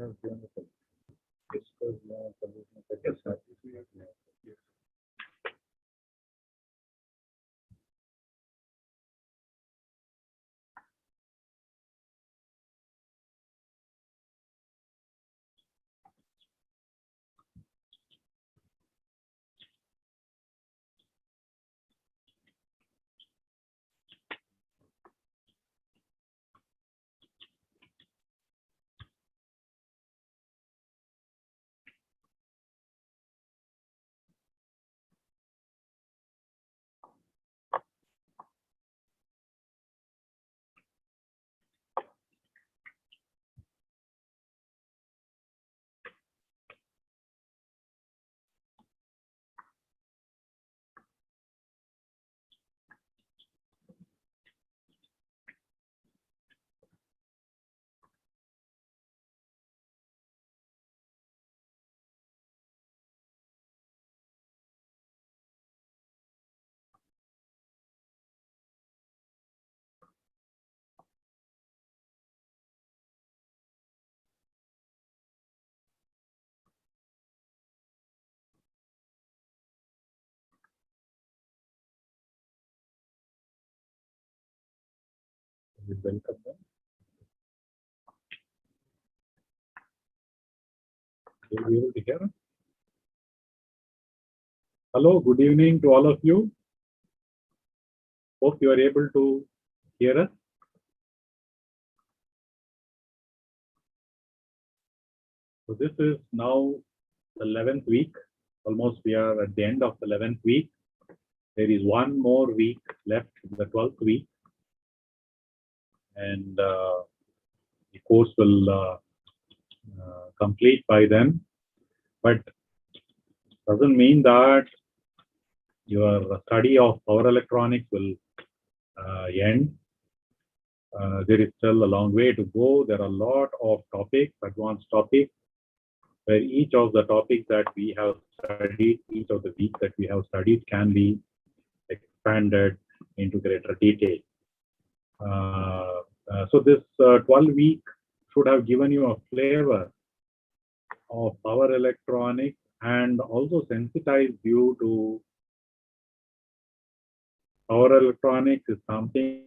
have given a discuss more solutions that yes, sir. Yes. We welcome them. Will you be able to hear us? Hello, good evening to all of you. Hope you are able to hear us. So this is now the 11th week. Almost we are at the end of the 11th week. There is one more week left, the 12th week. And the course will complete by then. But doesn't mean that your study of power electronics will end. There is still a long way to go. There are a lot of topics, advanced topics, where each of the topics that we have studied, each of the weeks that we have studied can be expanded into greater detail. So this 12-week should have given you a flavor of power electronics and also sensitized you to power electronics is something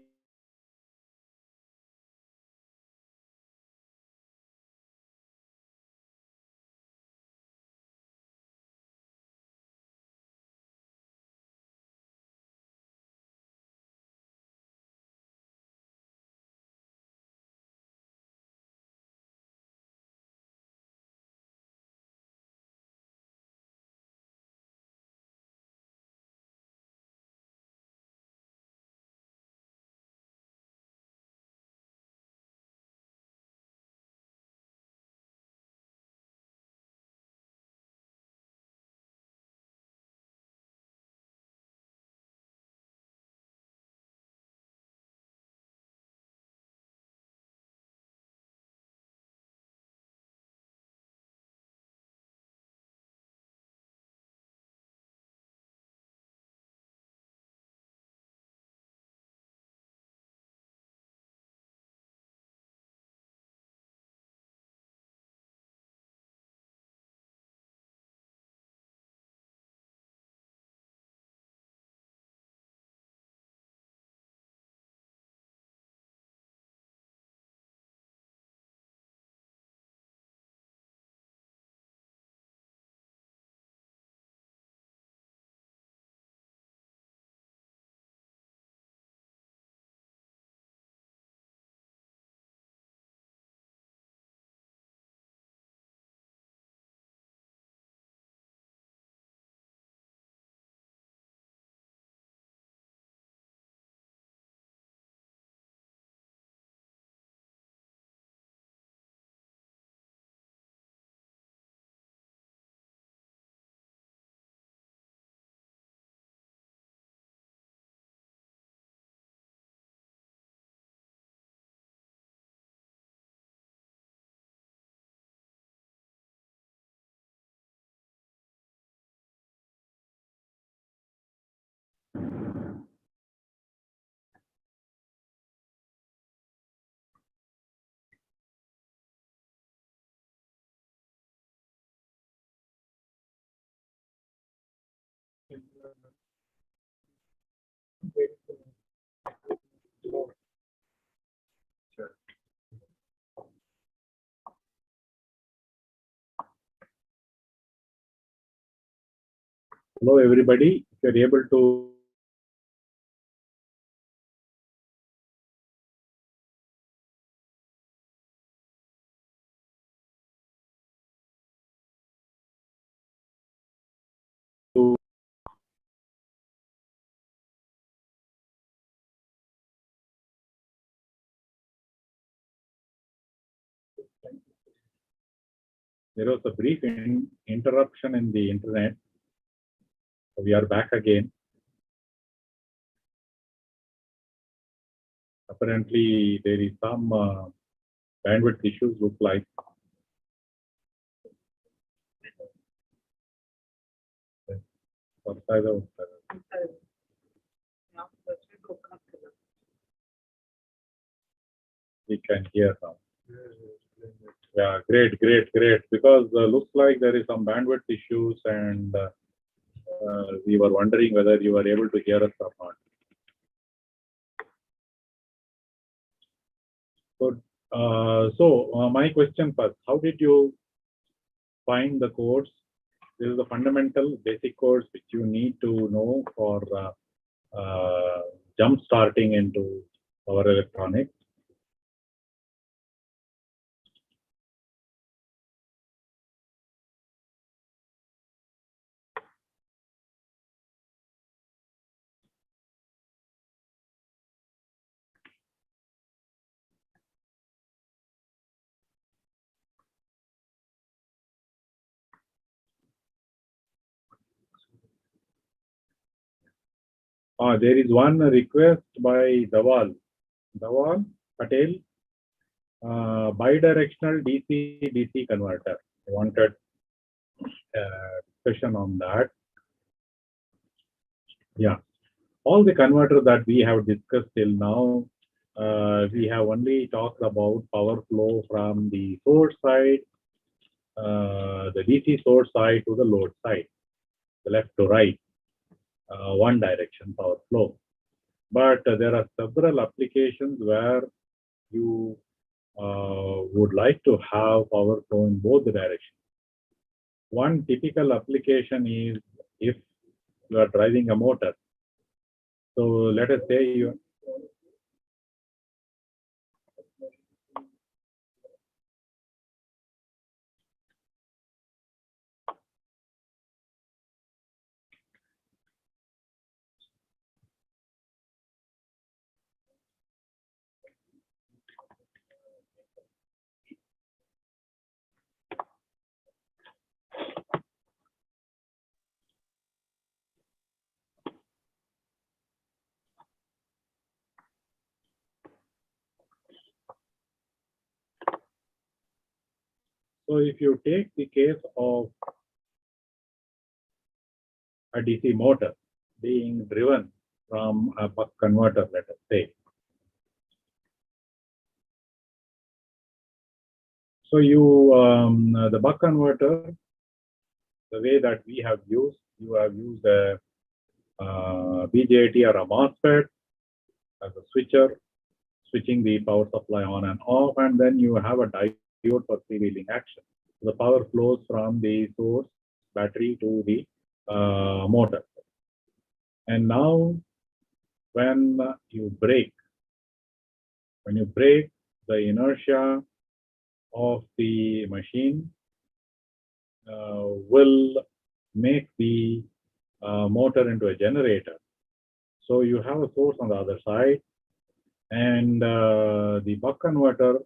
Hello, everybody. If you're able to there was a brief interruption in the internet. We are back again. Apparently, there is some bandwidth issues, look like. We can hear now. Yeah, great. Because looks like there is some bandwidth issues, and we were wondering whether you were able to hear us or not. Good. So my question first: how did you find the course? This is the fundamental basic course which you need to know for jump starting into power electronics. There is one request by Dawal Patel, bidirectional DC-DC converter. I wanted discussion on that. Yeah, all the converters that we have discussed till now, we have only talked about power flow from the source side, the DC source side to the load side, the left to right, one direction power flow. But there are several applications where you would like to have power flow in both the directions. One typical application is if you are driving a motor. So let us say you So if you take the case of a DC motor being driven from a buck converter, let us say. So the buck converter, the way that we have used, you have used a BJT or a MOSFET as a switcher, switching the power supply on and off, and then you have a diode for freewheeling action. The power flows from the source battery to the motor. And now when you brake, the inertia of the machine will make the motor into a generator. So you have a source on the other side, and the buck converter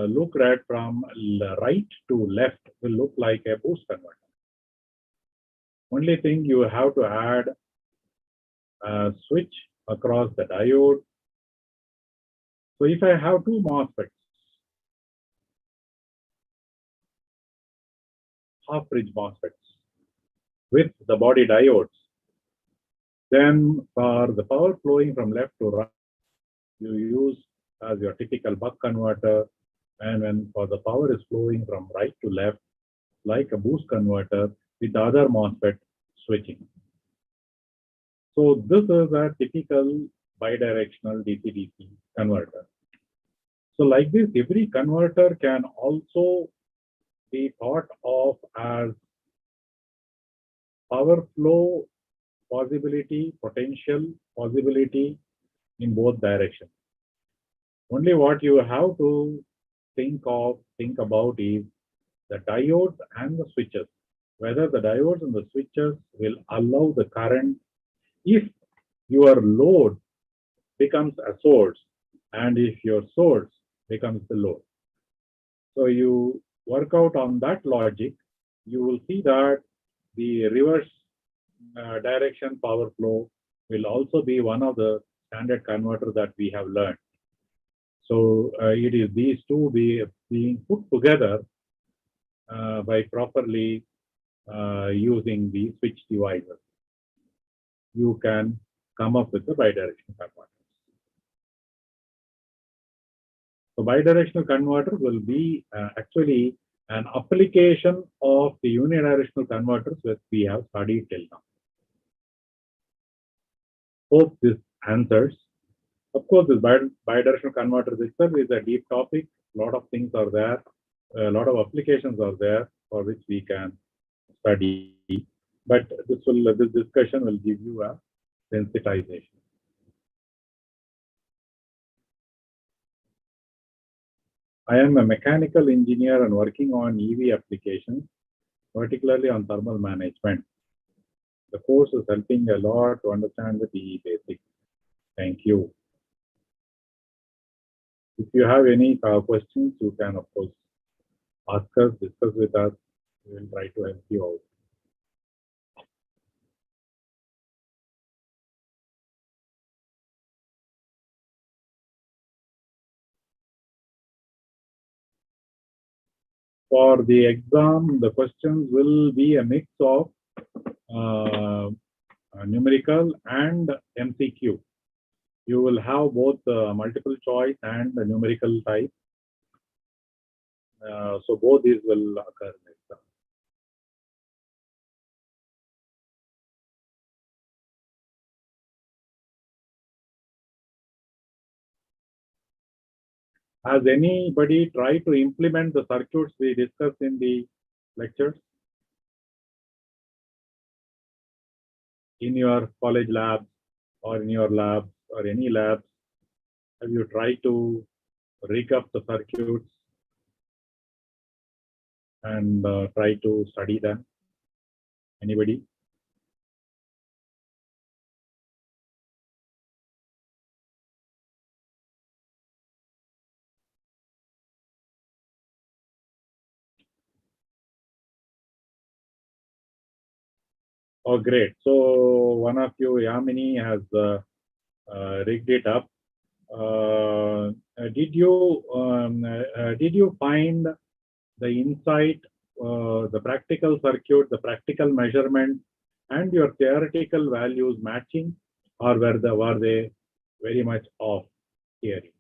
looked at from right to left will look like a boost converter. Only thing, you have to add a switch across the diode. So if I have two MOSFETs, half bridge MOSFETs with the body diodes, then for the power flowing from left to right, you use as your typical buck converter, and when for the power is flowing from right to left, like a boost converter with the other MOSFET switching. So this is a typical bidirectional DC-DC converter. So like this, every converter can also be thought of as power flow possibility, potential possibility in both directions. Only what you have to think about is the diodes and the switches. Whether the diodes and the switches will allow the current if your load becomes a source and if your source becomes the load. So you work out on that logic, you will see that the reverse direction power flow will also be one of the standard converters that we have learned. So it is these two being put together by properly using the switch devices. You can come up with the bidirectional converters. So bidirectional converters will be actually an application of the unidirectional converters that we have studied till now. Hope this answers. Of course, this bidirectional converters itself is a deep topic. A lot of things are there. A lot of applications are there for which we can study. But this discussion will give you a sensitization. I am a mechanical engineer and working on EV applications, particularly on thermal management. The course is helping a lot to understand the PE basics. Thank you. If you have any questions, you can, of course, ask us, discuss with us. We will try to help you out. For the exam, the questions will be a mix of numerical and MCQ. You will have both multiple choice and the numerical type. So both these will occur in exam. Has anybody tried to implement the circuits we discussed in the lectures? In your college labs or in your labs or any labs, have you tried to rig up the circuits and try to study them? Anybody? Oh, great. So one of you, Yamini, has rigged it up. Did you find the insight, the practical circuit, the practical measurement, and your theoretical values matching, or were they very much off theory?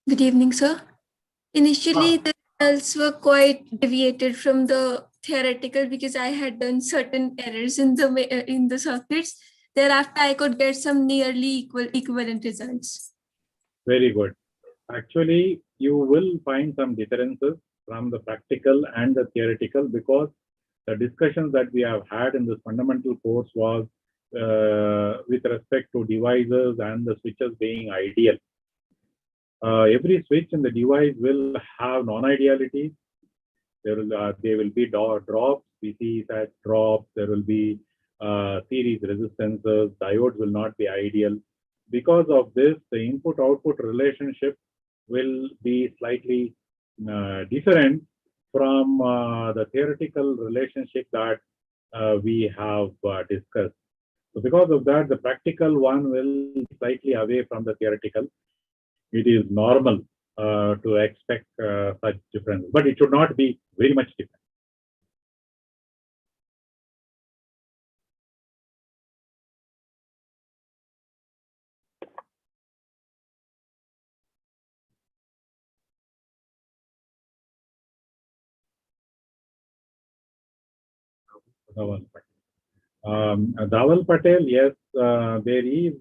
Good evening, sir. Initially, the results were quite deviated from the theoretical because I had done certain errors in the circuits. Thereafter, I could get some nearly equivalent results. Very good. Actually, you will find some differences from the practical and the theoretical because the discussions that we have had in this fundamental course was with respect to devices and the switches being ideal. Every switch in the device will have non-idealities. There will be drops, PC as drops. There will be series resistances. Diodes will not be ideal. Because of this, the input-output relationship will be slightly different from the theoretical relationship that we have discussed. So because of that, the practical one will be slightly away from the theoretical. It is normal to expect such differences, but it should not be very much different. Dhaval Patel, yes, there is.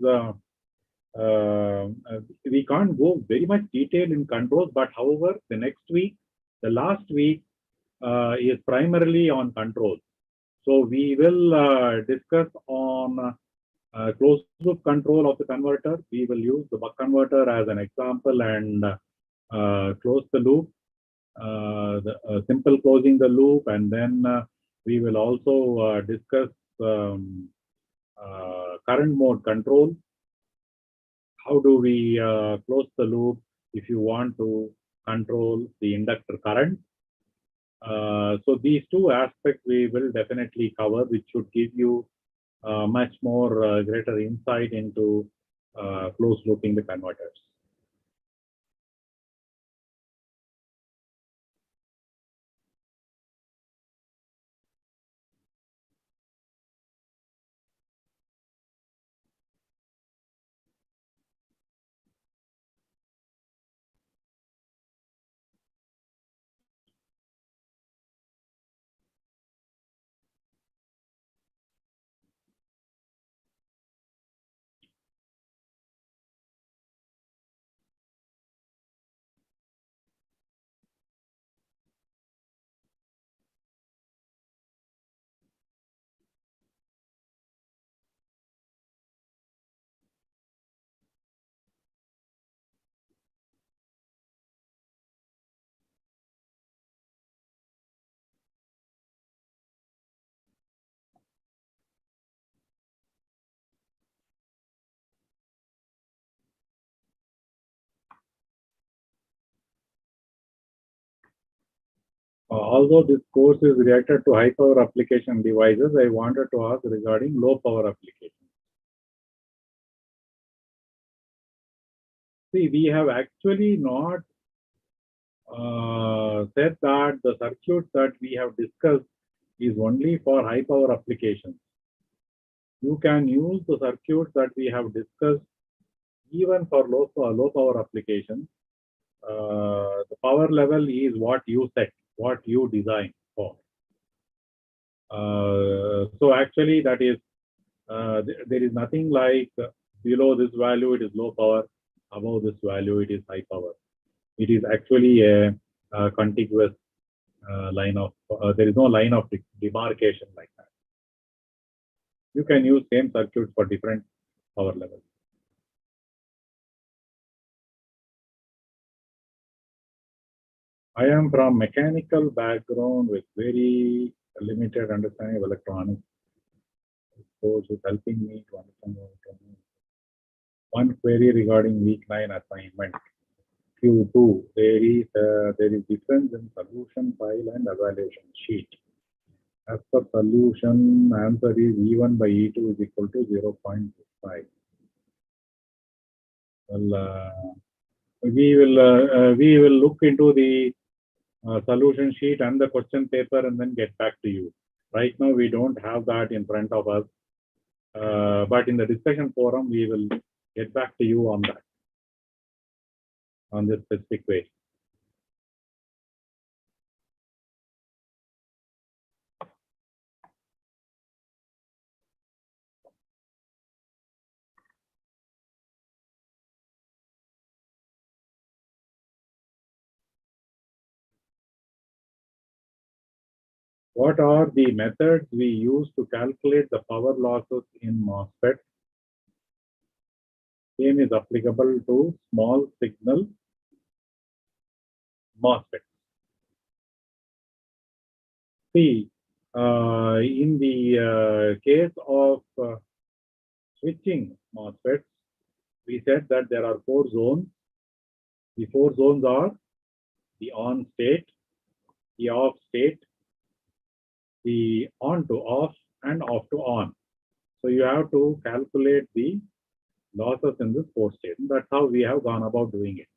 We can't go very much detail in controls, but however, the next week, the last week is primarily on controls. So we will discuss on closed loop control of the converter. We will use the buck converter as an example and close the loop, simple closing the loop, and then we will also discuss current mode control. How do we close the loop if you want to control the inductor current? So these two aspects we will definitely cover, which should give you much more greater insight into closed looping the converters. Although this course is related to high power application devices, I wanted to ask regarding low power applications. See, we have actually not said that the circuits that we have discussed is only for high power applications. You can use the circuits that we have discussed even for low power applications. The power level is what you set, what you design for. So actually, that is there is nothing like below this value it is low power, above this value it is high power. It is actually a contiguous line of. There is no line of demarcation like that. You can use same circuits for different power levels. I am from mechanical background with very limited understanding of electronics. Course is helping me to understand one query regarding week 9 assignment. Q2, there is difference in solution file and evaluation sheet. As per solution, answer is E1 by E2 is equal to 0.5. Well, we will look into the solution sheet and the question paper and then get back to you. Right now, we don't have that in front of us, but in the discussion forum, we will get back to you on that, on this specific way. What are the methods we use to calculate the power losses in MOSFET? Same is applicable to small signal MOSFET. See, in the case of switching MOSFETs, we said that there are 4 zones. The 4 zones are the on state, the off state, the on to off, and off to on. So you have to calculate the losses in this 4 state. That's how we have gone about doing it.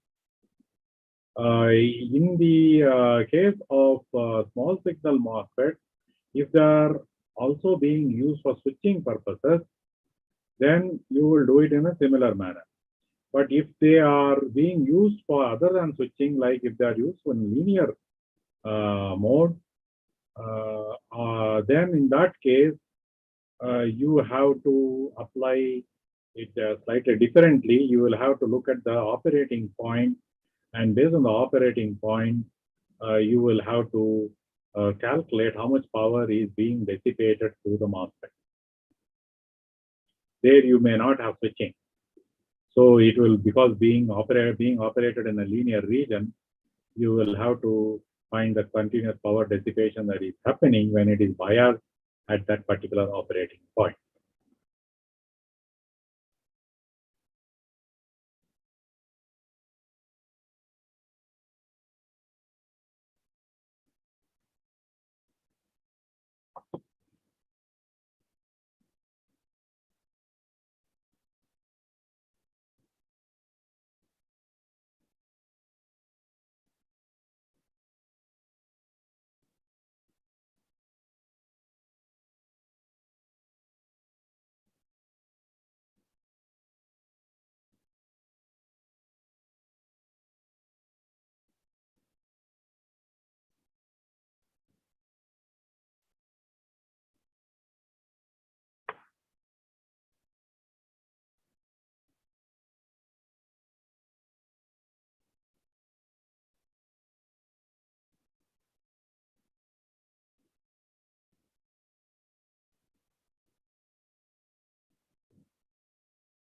In the case of small signal MOSFET, if they are also being used for switching purposes, then you will do it in a similar manner. But if they are being used for other than switching, like if they are used in linear mode, then in that case, you have to apply it slightly differently. You will have to look at the operating point, and based on the operating point, you will have to calculate how much power is being dissipated through the MOSFET. There you may not have switching. So it will, because being operated in a linear region, you will have to find the continuous power dissipation that is happening when it is biased at that particular operating point.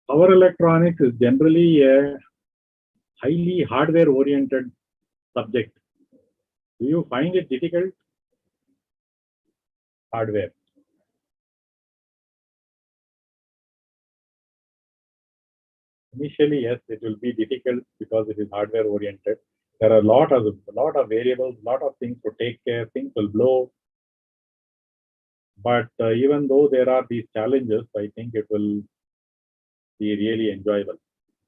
Power electronics is generally a highly hardware-oriented subject. Do you find it difficult? Hardware. Initially, yes, it will be difficult because it is hardware-oriented. There are a lot of variables, lot of things to take care. Things will blow. But even though there are these challenges, I think it will be really enjoyable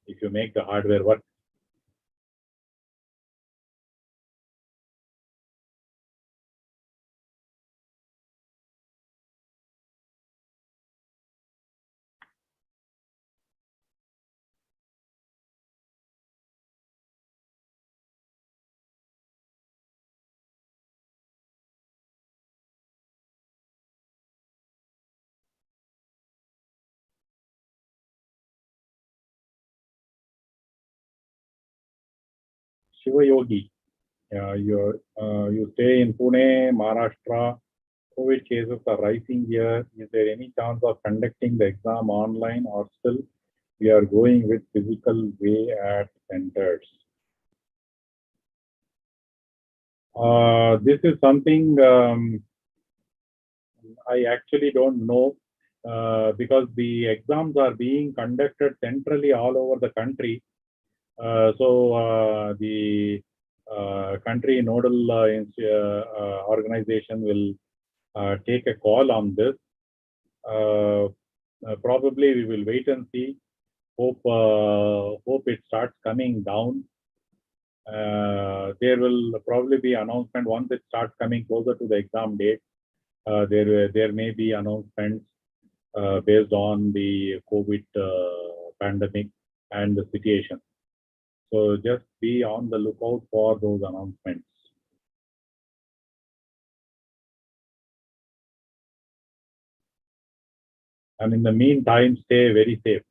if you make the hardware work. Shiva Yogi, you stay in Pune, Maharashtra. COVID cases are rising here. Is there any chance of conducting the exam online, or still we are going with physical way at centers? This is something I actually don't know because the exams are being conducted centrally all over the country. So the country nodal organization will take a call on this. Probably we will wait and see. Hope it starts coming down. There will probably be announcement once it starts coming closer to the exam date. There may be announcements based on the COVID pandemic and the situation. So just be on the lookout for those announcements. And in the meantime, stay very safe.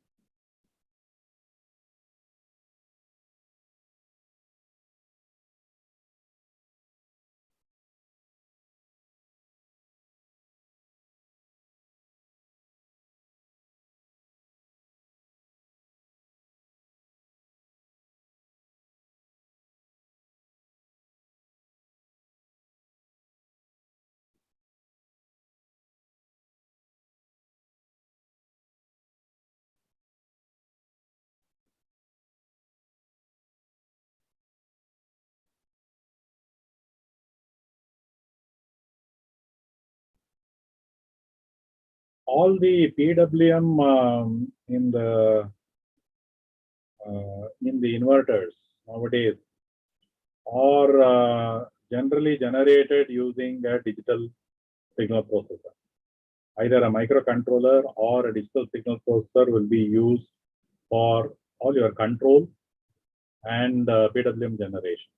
all the PWM in the inverters nowadays are generally generated using a digital signal processor. Either a microcontroller or a digital signal processor will be used for all your control and PWM generation.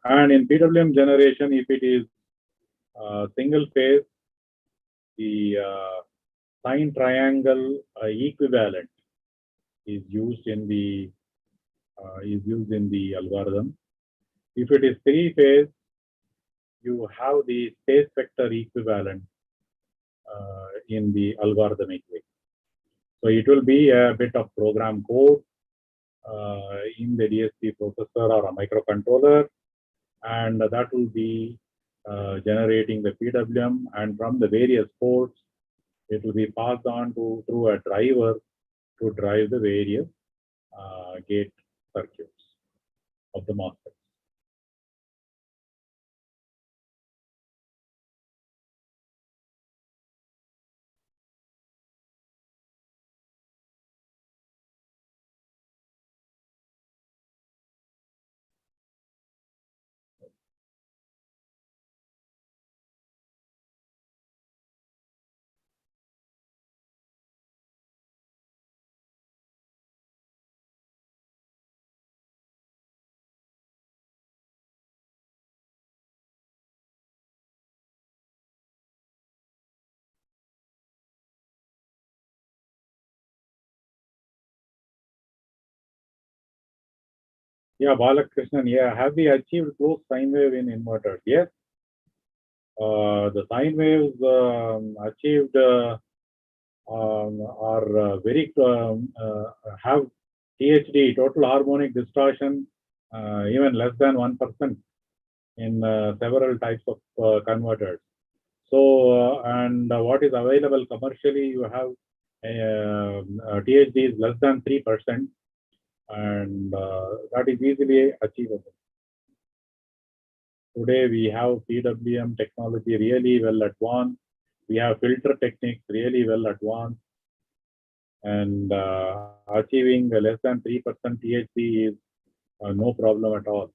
And in PWM generation, if it is single phase, the sine triangle equivalent is used in the algorithm. If it is three phase, you have the space vector equivalent in the algorithmic way. So it will be a bit of program code in the DSP processor or a microcontroller, and that will be generating the PWM, and from the various ports, it will be passed on through a driver to drive the various gate circuits of the MOSFET. Yeah, Balakrishnan, yeah, have we achieved closed sine wave in inverters? Yes. The sine waves achieved are very have THD, total harmonic distortion, even less than 1% in several types of converters. So, and what is available commercially, you have THD is less than 3%, and that is easily achievable. Today, we have PWM technology really well advanced. We have filter techniques really well advanced, and achieving less than 3% THC is no problem at all.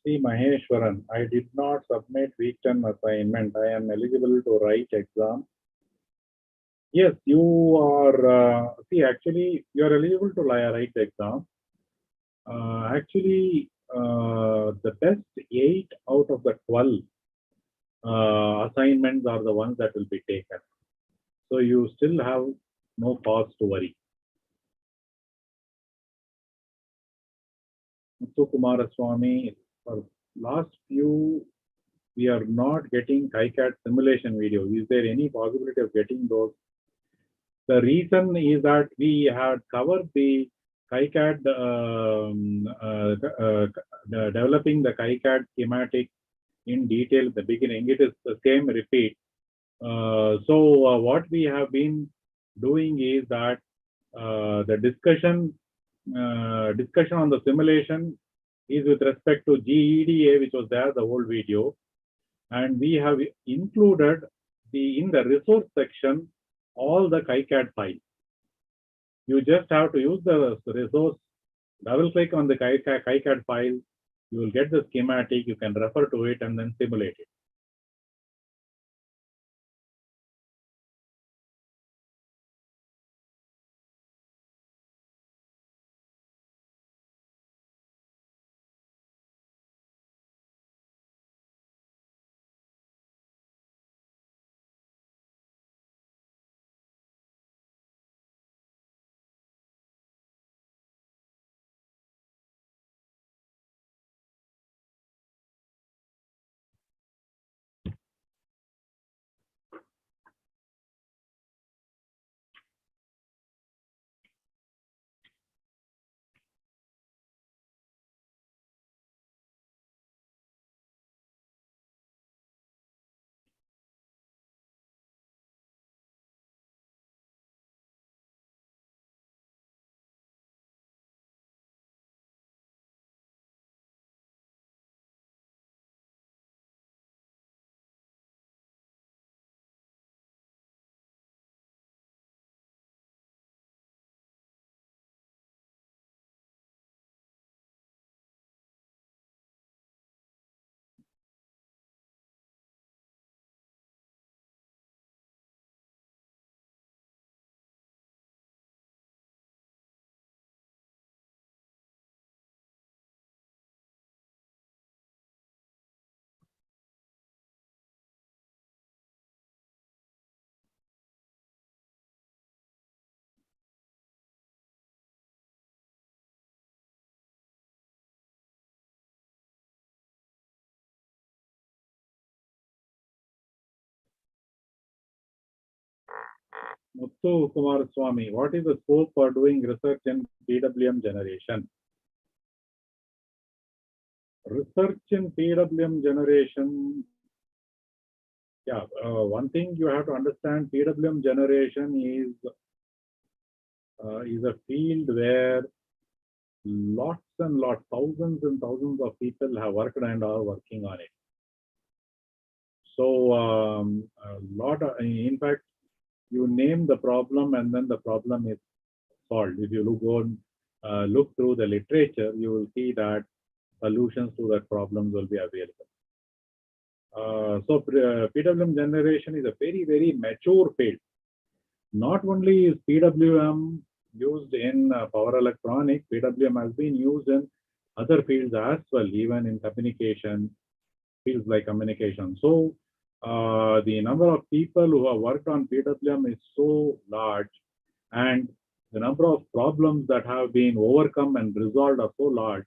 See, Maheshwaran, I did not submit week 10 assignment. I am eligible to write exam. Yes, you are. See, actually, you are eligible to write the exam. Actually, the best 8 out of the 12 assignments are the ones that will be taken. So you still have no cause to worry. Muthu Kumaraswamy, for last few, we are not getting KiCad simulation videos. Is there any possibility of getting those? The reason is that we had covered the KiCad, developing the KiCad schematic in detail at the beginning. It is the same repeat. So what we have been doing is that the discussion discussion on the simulation is with respect to GEDA, which was there, the whole video. And we have included in the resource section all the KiCad files. You just have to use the resource, double click on the KiCad file, you will get the schematic, you can refer to it and then simulate it. Muthu Kumar Swami, what is the scope for doing research in PWM generation? Research in PWM generation, yeah, one thing you have to understand, PWM generation is a field where lots and lots, thousands and thousands of people have worked and are working on it. So in fact, you name the problem and then the problem is solved. If you look through the literature, you will see that solutions to that problem will be available. So PWM generation is a very, very mature field. Not only is PWM used in power electronics, PWM has been used in other fields as well, even in communication, fields like communication. So the number of people who have worked on PWM is so large, and the number of problems that have been overcome and resolved are so large.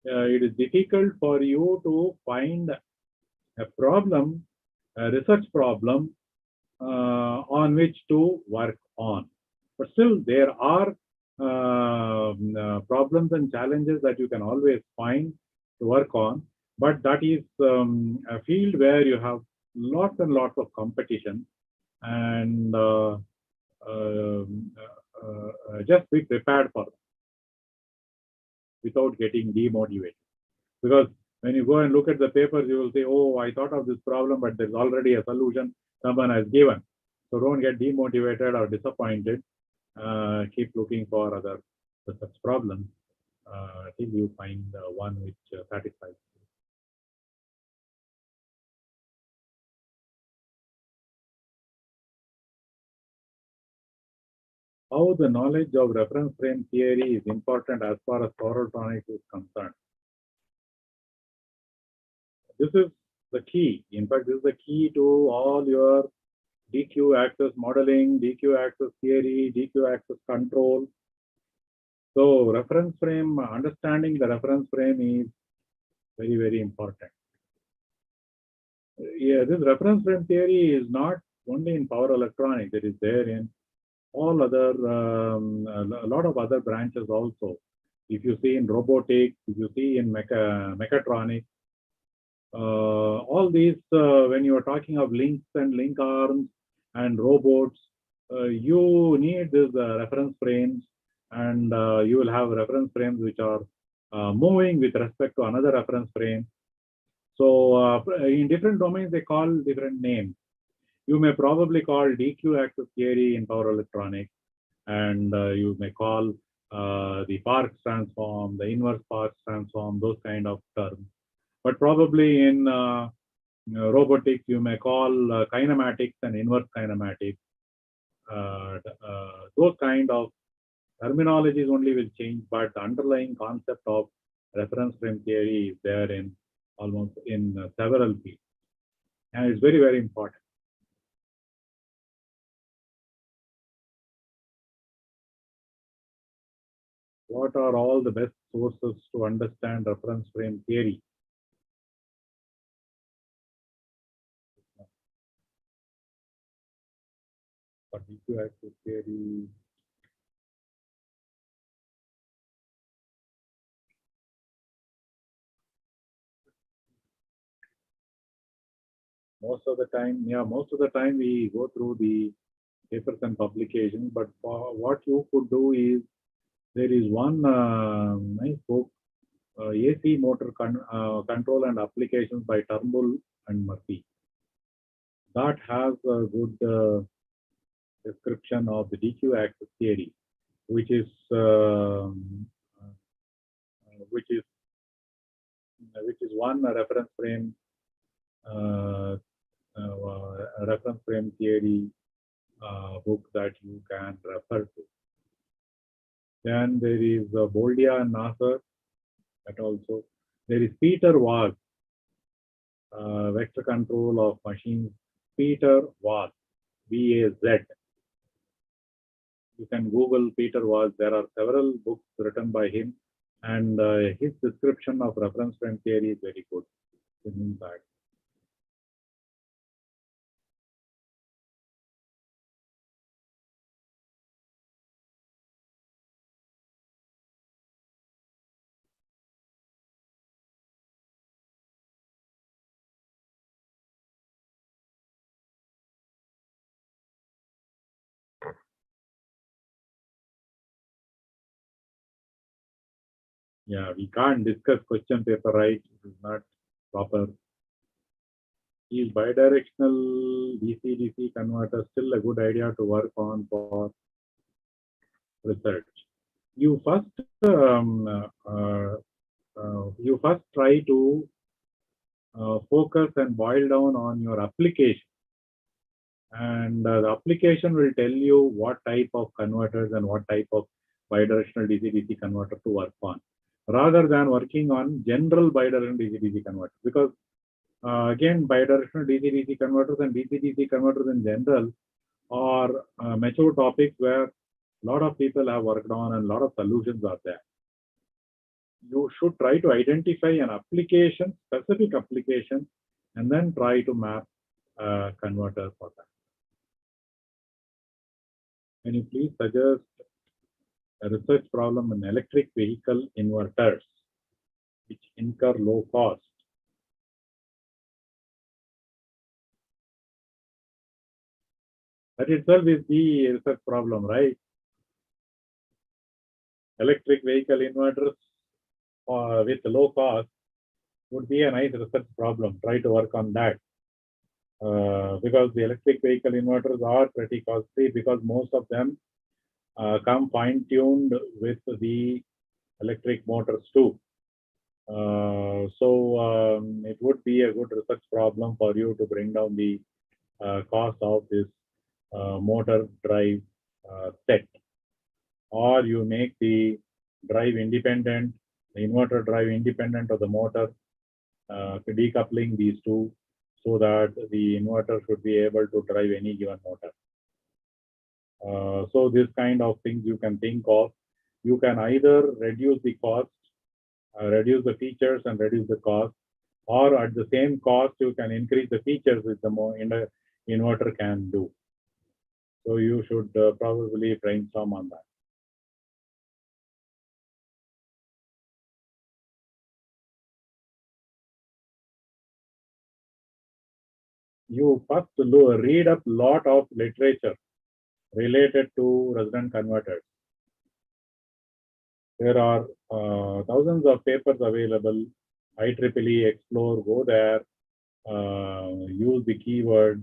It is difficult for you to find a problem, a research problem on which to work on. But still, there are problems and challenges that you can always find to work on. But that is a field where you have lots and lots of competition, and just be prepared for it without getting demotivated. Because when you go and look at the papers, you will say, oh, I thought of this problem, but there's already a solution someone has given. So don't get demotivated or disappointed. Keep looking for other such problems till you find one which satisfies you. How the knowledge of reference frame theory is important as far as power electronics is concerned. This is the key. In fact, this is the key to all your DQ axis modeling, DQ axis theory, DQ axis control. So reference frame, understanding the reference frame is very, very important. Yeah, this reference frame theory is not only in power electronics, it is there in all other, a lot of other branches also. If you see in robotics, if you see in mechatronics, all these, when you are talking of links and link arms and robots, you need these reference frames, and you will have reference frames which are moving with respect to another reference frame. So in different domains, they call different names. You may probably call DQ access theory in power electronics, and you may call the Parkes transform, the inverse Parkes transform, those kind of terms. But probably in robotics, you may call kinematics and inverse kinematics. Those kind of terminologies only will change, but the underlying concept of reference frame theory is there in almost in several fields, and it's very, very important. What are all the best sources to understand reference frame theory? For DQ access theory, most of the time we go through the papers and publications, but for what you could do is there is one nice book, AC motor control and applications by Turnbull and Murphy. That has a good description of the DQ access theory, which is one reference frame theory book that you can refer to. Then there is Boldia and Nasser, that also. There is Peter Vaz, vector control of machines. Peter Vaz, V-A-Z. You can Google Peter Vaz. There are several books written by him, and his description of reference frame theory is very good. In fact. Yeah, we can't discuss question paper, right? It is not proper. Is bidirectional DC-DC converter still a good idea to work on for research? You first try to focus and boil down on your application, and the application will tell you what type of converters and what type of bidirectional DC-DC converter to work on, rather than working on general bidirectional DC-DC converter. Because again, bidirectional DC-DC converters and DC-DC converters in general are mature topics where a lot of people have worked on and a lot of solutions are there. You should try to identify an application, specific application, and then try to map a converter for that. Can you please suggest a research problem in electric vehicle inverters which incur low cost? That itself is the research problem, right? Electric vehicle inverters with low cost would be a nice research problem. Try to work on that. Because the electric vehicle inverters are pretty costly, because most of them come fine-tuned with the electric motors too. So it would be a good research problem for you to bring down the cost of this motor drive set, or you make the drive independent, the inverter drive independent of the motor, decoupling these two, so that the inverter should be able to drive any given motor. So this kind of things you can think of. You can either reduce the cost, reduce the features and reduce the cost, or at the same cost you can increase the features which the inverter can do. So you should probably brainstorm on that. You first read up lot of literature related to resonant converters. There are thousands of papers available. IEEE, explore, go there, use the keywords,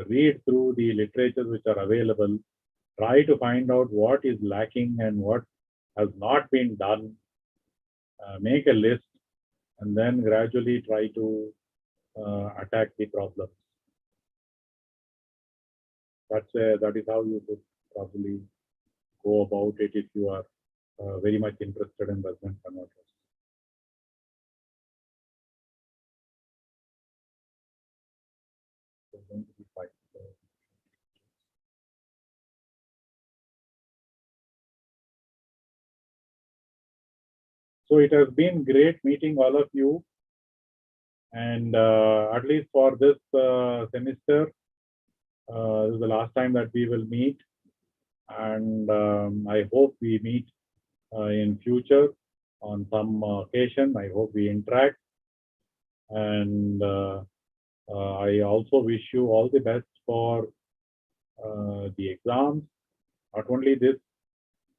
read through the literature which are available, try to find out what is lacking and what has not been done, make a list, and then gradually try to attack the problem. That is how you should probably go about it if you are very much interested in resonance converters. So going to be fine. So it has been great meeting all of you, and at least for this semester, this is the last time that we will meet, and I hope we meet in future on some occasion. I hope we interact, and I also wish you all the best for the exams. Not only this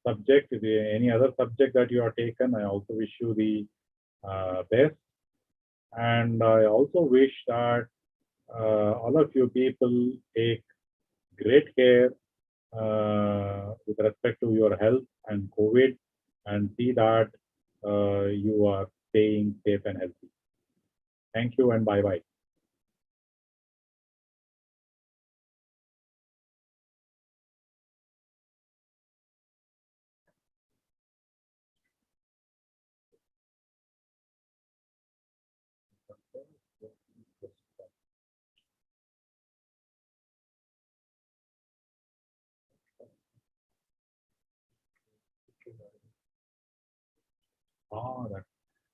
subject, any other subject that you are taken, I also wish you the best. And I also wish that all of you people take great care with respect to your health and COVID, and see that you are staying safe and healthy. Thank you and bye-bye.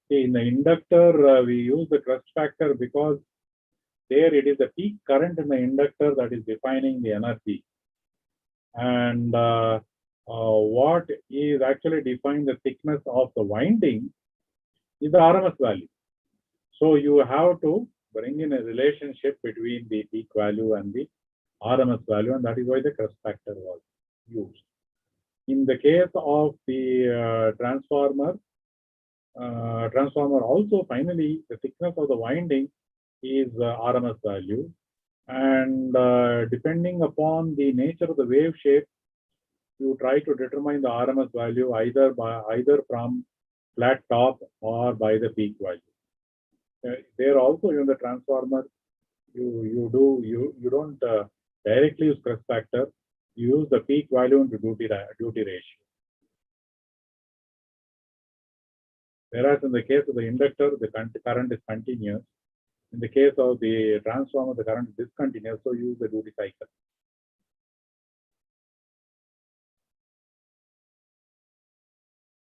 In the inductor, we use the crust factor because there it is the peak current in the inductor that is defining the energy. And what is actually defining the thickness of the winding is the RMS value. So you have to bring in a relationship between the peak value and the RMS value, and that is why the crust factor was used. In the case of the transformer also, finally, the thickness of the winding is RMS value, and depending upon the nature of the wave shape, you try to determine the RMS value either from flat top or by the peak value. There also in the transformer, you don't directly use crest factor. You use the peak value into duty ratio. Whereas in the case of the inductor, the current is continuous. In the case of the transformer, the current is discontinuous, so use the duty cycle.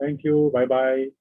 Thank you. Bye-bye.